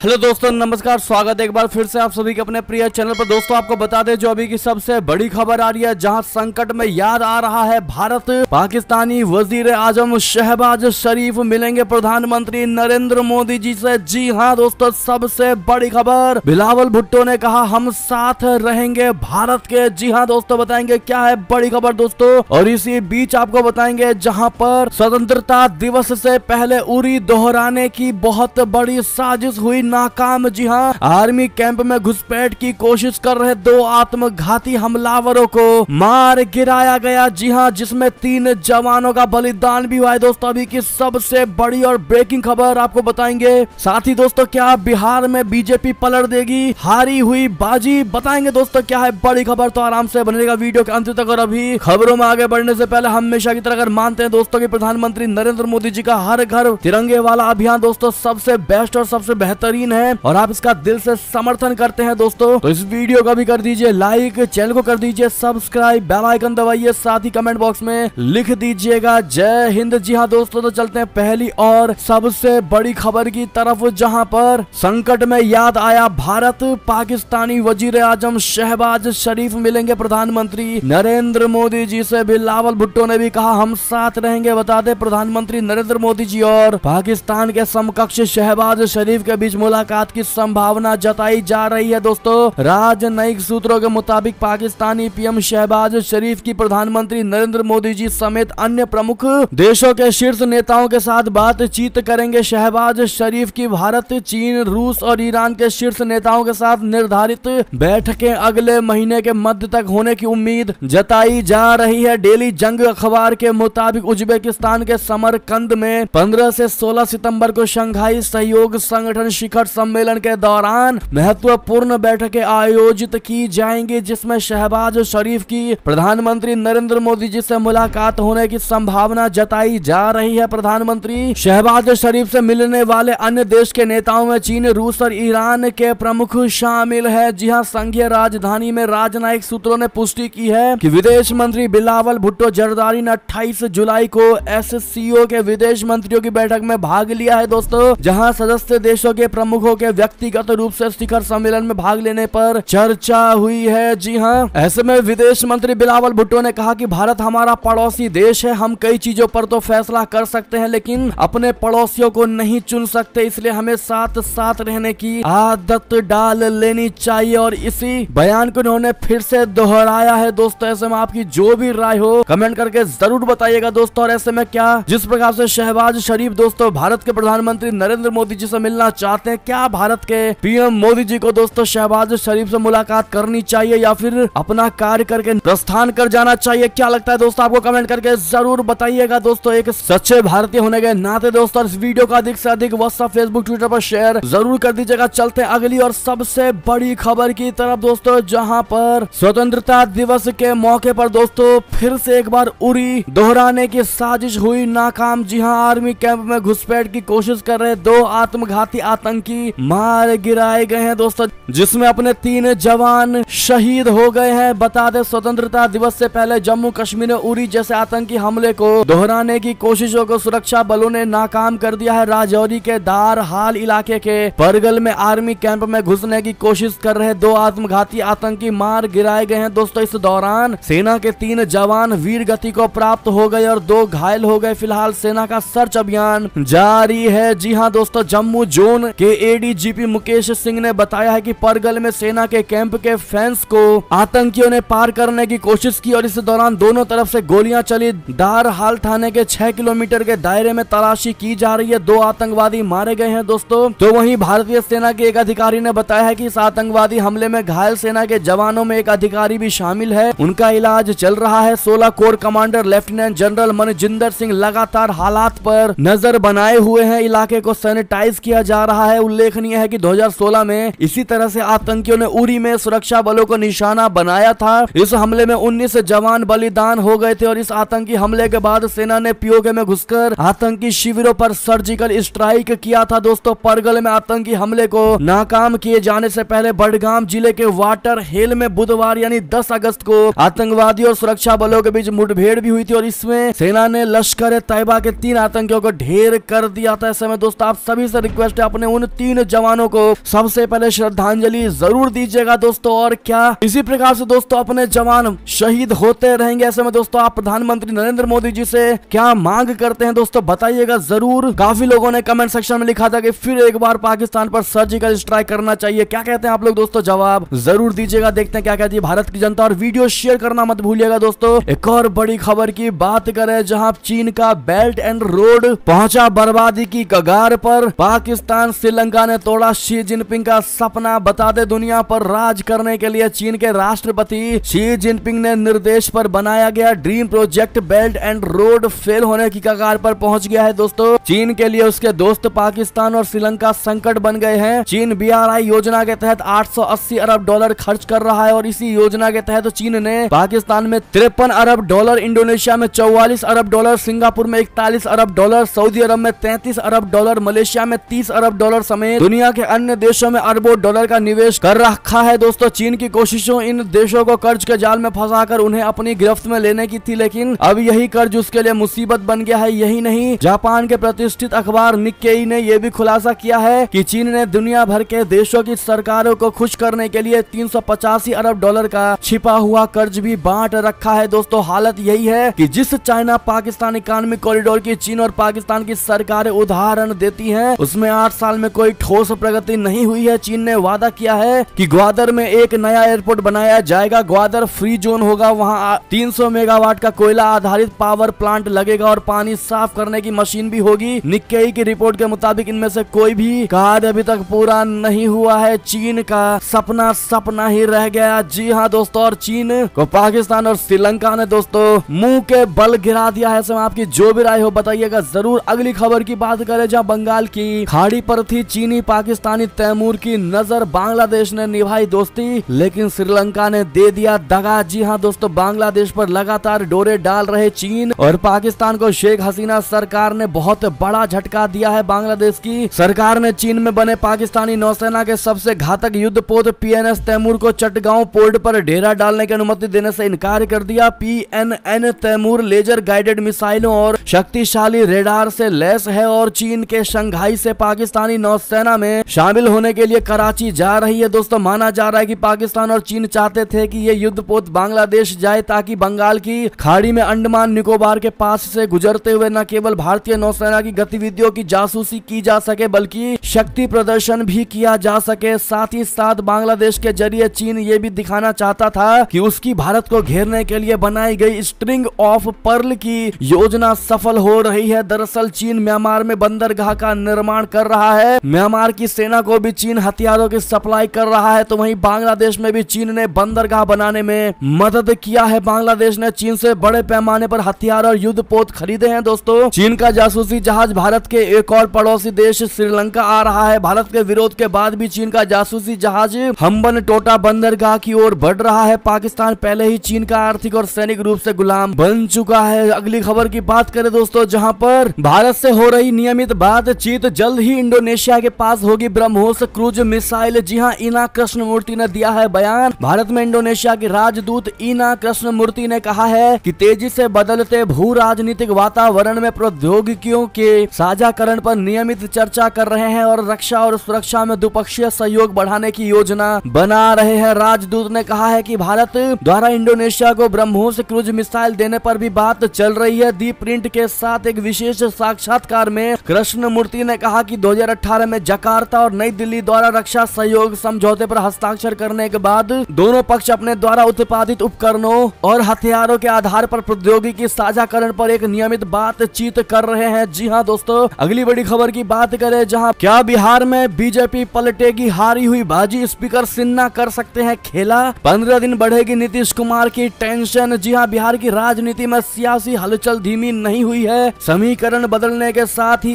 Hello दोस्तों, नमस्कार। स्वागत है एक बार फिर से आप सभी के अपने प्रिय चैनल पर। दोस्तों, आपको बता दें जो अभी की सबसे बड़ी खबर आ रही है, जहां संकट में याद आ रहा है भारत। पाकिस्तानी वजीर आजम शहबाज शरीफ मिलेंगे प्रधानमंत्री नरेंद्र मोदी जी से। जी हां दोस्तों, सबसे बड़ी खबर, बिलावल भुट्टो ने कहा हम साथ रहेंगे भारत के। जी हां दोस्तों, बताएंगे क्या है बड़ी खबर दोस्तों। और इसी बीच आपको बताएंगे जहां पर स्वतंत्रता दिवस से पहले उरी दोहराने की बहुत बड़ी साजिश हुई नाकाम। जी हां, आर्मी कैंप में घुसपैठ की कोशिश कर रहे दो आत्मघाती हमलावरों को मार गिराया गया। जी हां, जिसमें 3 जवानों का बलिदान भी हुआ है दोस्तों। अभी की सबसे बड़ी और ब्रेकिंग खबर आपको बताएंगे। साथ ही दोस्तों, क्या बिहार में बीजेपी पलट देगी हारी हुई बाजी, बताएंगे दोस्तों क्या है बड़ी खबर। तो आराम से बनेगा वीडियो के अंत तक। और अभी खबरों में आगे बढ़ने से पहले हमेशा की तरह अगर मानते हैं दोस्तों कि प्रधानमंत्री नरेंद्र मोदी जी का हर घर तिरंगे वाला अभियान दोस्तों सबसे बेस्ट और सबसे बेहतरीन है और आप इसका दिल से समर्थन करते हैं दोस्तों, तो इस वीडियो को भी कर दीजिए लाइक, चैनल को कर दीजिए सब्सक्राइब, बेल आइकन दबाइए, साथ ही कमेंट बॉक्स में लिख दीजिएगा जय हिंद। जी हां दोस्तों, तो चलते हैं पहली और सबसे बड़ी खबर की तरफ, जहां पर संकट में याद आया भारत। पाकिस्तानी वजीर आजम शहबाज शरीफ मिलेंगे प्रधानमंत्री नरेंद्र मोदी जी से। बिलावल भुट्टो ने भी कहा हम साथ रहेंगे। बता दें प्रधानमंत्री नरेंद्र मोदी जी और पाकिस्तान के समकक्ष शहबाज शरीफ के बीच मुलाकात की संभावना जताई जा रही है दोस्तों। राजनयिक सूत्रों के मुताबिक पाकिस्तानी पीएम शहबाज शरीफ की प्रधानमंत्री नरेंद्र मोदी जी समेत अन्य प्रमुख देशों के शीर्ष नेताओं के साथ बातचीत करेंगे। शहबाज शरीफ की भारत, चीन, रूस और ईरान के शीर्ष नेताओं के साथ निर्धारित बैठकें अगले महीने के मध्य तक होने की उम्मीद जताई जा रही है। डेली जंग अखबार के मुताबिक उज्बेकिस्तान के समरकंद में 15 से 16 सितंबर को शंघाई सहयोग संगठन शिखर सम्मेलन के दौरान महत्वपूर्ण बैठकें आयोजित की जाएंगी, जिसमें शहबाज शरीफ की प्रधानमंत्री नरेंद्र मोदी जी से मुलाकात होने की संभावना जताई जा रही है। प्रधानमंत्री शहबाज शरीफ से मिलने वाले अन्य देश के नेताओं में चीन, रूस और ईरान के प्रमुख शामिल है। जी हां, संघीय राजधानी में राजनयिक सूत्रों ने पुष्टि की है कि विदेश मंत्री बिलावल भुट्टो जरदारी ने 28 जुलाई को एससीओ के विदेश मंत्रियों की बैठक में भाग लिया है दोस्तों, जहां सदस्य देशों के प्रमुखों के व्यक्तिगत रूप से शिखर सम्मेलन में भाग लेने पर चर्चा हुई है। जी हां, ऐसे में विदेश मंत्री बिलावल भुट्टो ने कहा कि भारत हमारा पड़ोसी देश है। हम कई चीजों पर तो फैसला कर सकते हैं, लेकिन अपने पड़ोसियों को नहीं चुन सकते, इसलिए हमें साथ साथ रहने की आदत डाल लेनी चाहिए। और इसी बयान को उन्होंने फिर से दोहराया है दोस्तों। ऐसे में आपकी जो भी राय हो कमेंट करके जरूर बताइएगा दोस्तों। और ऐसे में क्या जिस प्रकार से शहबाज शरीफ दोस्तों भारत के प्रधानमंत्री नरेंद्र मोदी जी से मिलना चाहते हैं, क्या भारत के पीएम मोदी जी को दोस्तों शहबाज शरीफ से मुलाकात करनी चाहिए या फिर अपना कार्य करके प्रस्थान कर जाना चाहिए? क्या लगता है दोस्तों, आपको कमेंट करके जरूर बताइएगा दोस्तों। एक सच्चे भारतीय होने के नाते दोस्तों इस वीडियो को अधिक से अधिक व्हाट्सएप, फेसबुक, ट्विटर पर शेयर जरूर कर दीजिएगा। चलते हैं अगली और सबसे बड़ी खबर की तरफ दोस्तों, जहां पर स्वतंत्रता दिवस के मौके पर दोस्तों फिर से एक बार उरी दोहराने की साजिश हुई नाकाम। जी हां, आर्मी कैंप में घुसपैठ की कोशिश कर रहे 2 आत्मघाती आतंकी मार गिराए गए हैं दोस्तों, जिसमें अपने 3 जवान शहीद हो गए हैं। बता दें स्वतंत्रता दिवस से पहले जम्मू कश्मीर में उरी जैसे आतंकी हमले को दोहराने की कोशिशों को सुरक्षा बलों ने नाकाम कर दिया है। राजौरी के दार हाल इलाके के परगल में आर्मी कैंप में घुसने की कोशिश कर रहे 2 आत्मघाती आतंकी मार गिराए गए हैं दोस्तों। इस दौरान सेना के 3 जवान वीर गति को प्राप्त हो गए और 2 घायल हो गए। फिलहाल सेना का सर्च अभियान जारी है। जी हां दोस्तों, जम्मू जोन के एडीजीपी मुकेश सिंह ने बताया है कि परगल में सेना के कैंप के फेंस को आतंकियों ने पार करने की कोशिश की और इस दौरान दोनों तरफ से गोलियां चली। दार हाल थाने के 6 किलोमीटर के दायरे में तलाशी की जा रही है। 2 आतंकवादी मारे गए हैं दोस्तों। तो वहीं भारतीय सेना के एक अधिकारी ने बताया है कि इस आतंकवादी हमले में घायल सेना के जवानों में एक अधिकारी भी शामिल है, उनका इलाज चल रहा है। 16 core commander lieutenant general Manjinder Singh लगातार हालात पर नजर बनाए हुए हैं। इलाके को सैनिटाइज किया जा रहा है। उल्लेखनीय है कि 2016 में इसी तरह से आतंकियों ने उरी में सुरक्षा बलों को निशाना बनाया था। इस हमले में 19 जवान बलिदान हो गए थे और इस आतंकी हमले के बाद सेना ने पीओके में घुसकर आतंकी शिविरों पर सर्जिकल स्ट्राइक किया था दोस्तों। परगल में आतंकी हमले को नाकाम किए जाने से पहले बडगाम जिले के वाटर हेल में बुधवार यानी 10 अगस्त को आतंकवादियों और सुरक्षा बलों के बीच मुठभेड़ भी हुई थी और इसमें सेना ने लश्कर-ए-तैयबा के 3 आतंकियों को ढेर कर दिया था। ऐसे में दोस्तों आप सभी से रिक्वेस्ट है अपने उन तीन जवानों को सबसे पहले श्रद्धांजलि जरूर दीजिएगा दोस्तों। और क्या इसी प्रकार से दोस्तों अपने जवान शहीद होते रहेंगे? ऐसे में दोस्तों आप प्रधानमंत्री नरेंद्र मोदी जी से क्या मांग करते हैं दोस्तों, बताइएगा जरूर। काफी लोगों ने कमेंट सेक्शन में लिखा था कि फिर एक बार पाकिस्तान पर सर्जिकल स्ट्राइक करना चाहिए। क्या कहते हैं आप लोग दोस्तों? जवाब जरूर दीजिएगा। देखते हैं क्या कहती है भारत की जनता, और वीडियो शेयर करना मत भूलिएगा दोस्तों। एक और बड़ी खबर की बात करें, जहां चीन का बेल्ट एंड रोड पहुंचा बर्बादी की कगार पर। पाकिस्तान श्रीलंका ने तोड़ा शी जिनपिंग का सपना। बता दे दुनिया पर राज करने के लिए चीन के राष्ट्रपति शी जिनपिंग ने निर्देश पर बनाया गया dream project belt and road fail होने की कगार पर पहुंच गया है दोस्तों। चीन के लिए उसके दोस्त पाकिस्तान और श्रीलंका संकट बन गए हैं। चीन BRI योजना के तहत 880 अरब डॉलर खर्च कर रहा है, और इसी योजना के तहत चीन ने पाकिस्तान में 53 अरब डॉलर, इंडोनेशिया में 44 अरब डॉलर, सिंगापुर में 41 अरब डॉलर, सऊदी अरब में 33 अरब डॉलर, मलेशिया में 30 अरब डॉलर समेत दुनिया के अन्य देशों में अरबों डॉलर का निवेश कर रखा है दोस्तों। चीन की कोशिशों इन देशों को कर्ज के जाल में फंसाकर उन्हें अपनी गिरफ्त में लेने की थी, लेकिन अब यही कर्ज उसके लिए मुसीबत बन गया है। यही नहीं, जापान के प्रतिष्ठित अखबार निक्केई ने यह भी खुलासा किया है कि चीन ने दुनिया भर के देशों की सरकारों को खुश करने के लिए 385 अरब डॉलर का छिपा हुआ कर्ज भी बांट रखा है दोस्तों। हालत यही है कि जिस चाइना पाकिस्तान इकोनॉमिक कॉरिडोर की चीन और पाकिस्तान की सरकारें उदाहरण देती हैं, उसमें 8 साल में कोई ठोस प्रगति नहीं हुई है। चीन ने वादा किया है कि ग्वादर में एक नया एयरपोर्ट बनाया जाएगा, ग्वादर फ्री जोन होगा, वहां 300 मेगावाट का कोयला आधारित पावर प्लांट लगेगा और पानी साफ करने की मशीन भी होगी। निक्केई की रिपोर्ट के मुताबिक इनमें से कोई भी कार्य अभी तक पूरा नहीं हुआ है। चीन का सपना सपना ही रह गया। जी हाँ दोस्तों, और चीन को पाकिस्तान और श्रीलंका ने दोस्तों मुंह के बल गिरा दिया है। समय आपकी जो भी राय हो बताइएगा जरूर। अगली खबर की बात करें, जहां बंगाल की खाड़ी पर थी चीनी पाकिस्तानी तैमूर की नजर। बांग्लादेश ने निभाई दोस्ती, लेकिन श्रीलंका ने दे दिया दगा। जी हाँ दोस्तों, बांग्लादेश पर लगातार डोरे डाल रहे चीन और पाकिस्तान को शेख हसीना सरकार ने बहुत बड़ा झटका दिया है। बांग्लादेश की सरकार ने चीन में बने पाकिस्तानी नौसेना के सबसे घातक युद्धपोत PNS तैमूर को चटगांव पोर्ट पर डेरा डालने की अनुमति देने से इनकार कर दिया। PNN तैमूर लेजर गाइडेड मिसाइलों और शक्तिशाली रेडार से लैस है और चीन के शंघाई से पाकिस्तानी नौसेना में शामिल होने के लिए कराची जा रही है दोस्तों। माना जा रहा है कि पाकिस्तान और चीन चाहते थे कि ये युद्धपोत बांग्लादेश जाए, ताकि बंगाल की खाड़ी में अंडमान निकोबार के पास से गुजरते हुए न केवल भारतीय नौसेना की गतिविधियों की जासूसी की जा सके, बल्कि शक्ति प्रदर्शन भी किया जा सके। साथ ही साथ बांग्लादेश के जरिए चीन ये भी दिखाना चाहता था कि उसकी भारत को घेरने के लिए बनाई गई स्ट्रिंग ऑफ पर्ल की योजना सफल हो रही है। दरअसल चीन म्यांमार में बंदरगाह का निर्माण कर रहा है। म्यांमार की सेना को भी चीन हथियारों की सप्लाई कर रहा है, तो वहीं बांग्लादेश में भी चीन ने बंदरगाह बनाने में मदद किया है। बांग्लादेश ने चीन से बड़े पैमाने पर हथियार और युद्धपोत खरीदे हैं दोस्तों। चीन का जासूसी जहाज भारत के एक और पड़ोसी देश श्रीलंका आ रहा है। भारत के विरोध के बाद भी चीन का जासूसी जहाज हम्बन टोटा बंदरगाह की ओर बढ़ रहा है। पाकिस्तान पहले ही चीन का आर्थिक और सैनिक रूप से गुलाम बन चुका है। अगली खबर की बात करें दोस्तों, जहां पर भारत से हो रही नियमित बातचीत, जल्द ही इंडोनेशिया के पास होगी ब्रह्मोस क्रूज मिसाइल। जी हां, ईना कृष्णमूर्ति ने दिया है बयान। भारत में इंडोनेशिया के राजदूत ईना कृष्णमूर्ति ने कहा है कि तेजी से बदलते भू राजनीतिक वातावरण में प्रौद्योगिकियों के साझाकरण पर नियमित चर्चा कर रहे हैं और रक्षा और सुरक्षा में द्विपक्षीय सहयोग बढ़ाने की योजना बना रहे हैं। राजदूत ने कहा है कि भारत द्वारा इंडोनेशिया को ब्रह्मोस क्रूज मिसाइल देने पर भी बात चल रही है। दी प्रिंट के साथ एक विशेष साक्षात्कार में कृष्णमूर्ति ने कहा कि 2018 में जकार्ता और नई दिल्ली द्वारा रक्षा सहयोग समझौते पर हस्ताक्षर करने के बाद दोनों पक्ष अपने द्वारा उत्पादित उपकरणों और हथियारों के आधार पर प्रौद्योगिकी साझाकरण पर एक नियमित बातचीत कर रहे हैं। जी हाँ दोस्तों, अगली बड़ी खबर की बात करें, जहां क्या बिहार में बीजेपी पलटेगी हारी हुई बाजी, स्पीकर सिन्हा कर सकते हैं खेला, 15 दिन बढ़ेगी नीतीश कुमार की टेंशन। जी हाँ, बिहार की राजनीति में सियासी हलचल धीमी नहीं हुई है। समीकरण बदलने के साथ ही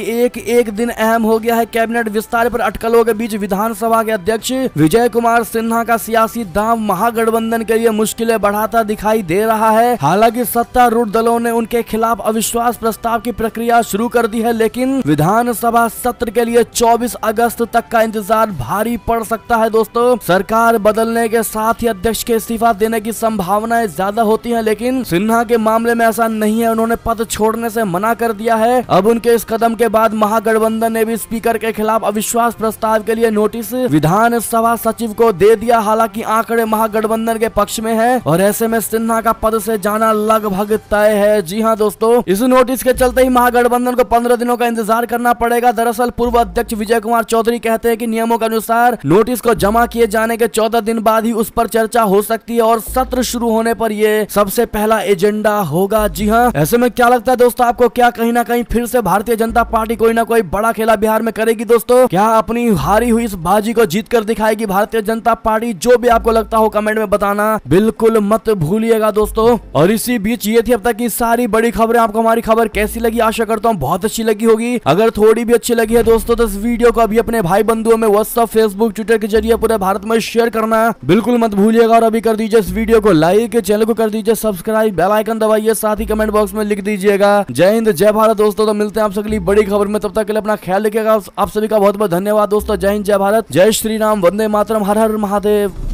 एक दिन अहम हो गया है। कैबिनेट विस्तार पर अटकलों के बीच विधानसभा के अध्यक्ष विजय कुमार सिन्हा का सियासी दांव महागठबंधन के लिए मुश्किलें बढ़ाता दिखाई दे रहा है। हालांकि सत्तारूढ़ दलों ने उनके खिलाफ अविश्वास प्रस्ताव की प्रक्रिया शुरू कर दी है, लेकिन विधानसभा सत्र के लिए 24 अगस्त तक का इंतजार भारी पड़ सकता है दोस्तों। सरकार बदलने के साथ ही अध्यक्ष के इस्तीफा देने की संभावनाएं ज्यादा होती हैं, लेकिन सिन्हा के मामले में ऐसा नहीं है। उन्होंने पद छोड़ने से मना कर दिया है। अब उनके इस कदम के बाद महागठबंधन ने भी स्पीकर के खिलाफ अविश्वास प्रस्ताव के लिए नोटिस विधानसभा सचिव को दे दिया। हालांकि आंकड़े महागठबंधन के पक्ष में है और ऐसे में सिन्हा का पद से जाना लगभग तय है। जी हां दोस्तों, इस नोटिस के चलते ही महागठबंधन को 15 दिनों का इंतजार करना पड़ेगा। दरअसल पूर्व अध्यक्ष विजय कुमार चौधरी कहते हैं कि नियमों के अनुसार नोटिस को जमा किए जाने के 14 दिन बाद ही उस पर चर्चा हो सकती है और सत्र शुरू होने पर ये सबसे पहला एजेंडा होगा। जी हां, ऐसे में क्या लगता है दोस्तों आपको, क्या कहीं ना कहीं फिर से भारतीय जनता पार्टी कोई ना कोई बड़ा खेला बिहार में करेगी दोस्तों? क्या अपनी हारी हुई इस बाजी को जीत कर दिखाएगी भारतीय जनता पार्टी? जो भी आपको लगता हो कमेंट में बताना बिल्कुल मत भूलिएगा दोस्तों। और इसी बीच ये थी अब तक की सारी बड़ी खबरें। आपको हमारी खबर कैसी लगी? आशा करता हूँ बहुत अच्छी लगी होगी। अगर थोड़ी भी अच्छी लगी है दोस्तों तो इस वीडियो को अभी अपने भाई बंधुओं में व्हाट्सएप, फेसबुक, ट्विटर के जरिए पूरे भारत में शेयर करना बिल्कुल मत भूलिएगा। और अभी कर दीजिए इस वीडियो को लाइक, चैनल को कर दीजिए सब्सक्राइब, बेल आइकन दबाइए, साथ ही कमेंट बॉक्स में लिख दीजिएगा जय हिंद जय भारत दोस्तों। तो मिलते हैं आप अगली बड़ी खबर में, तब तक के लिए अपना ख्याल रखिएगा। आप सभी का बहुत बहुत धन्यवाद दोस्तों। जय हिंद जय भारत, जय श्री राम, वंदे मातरम, हर हर महादेव।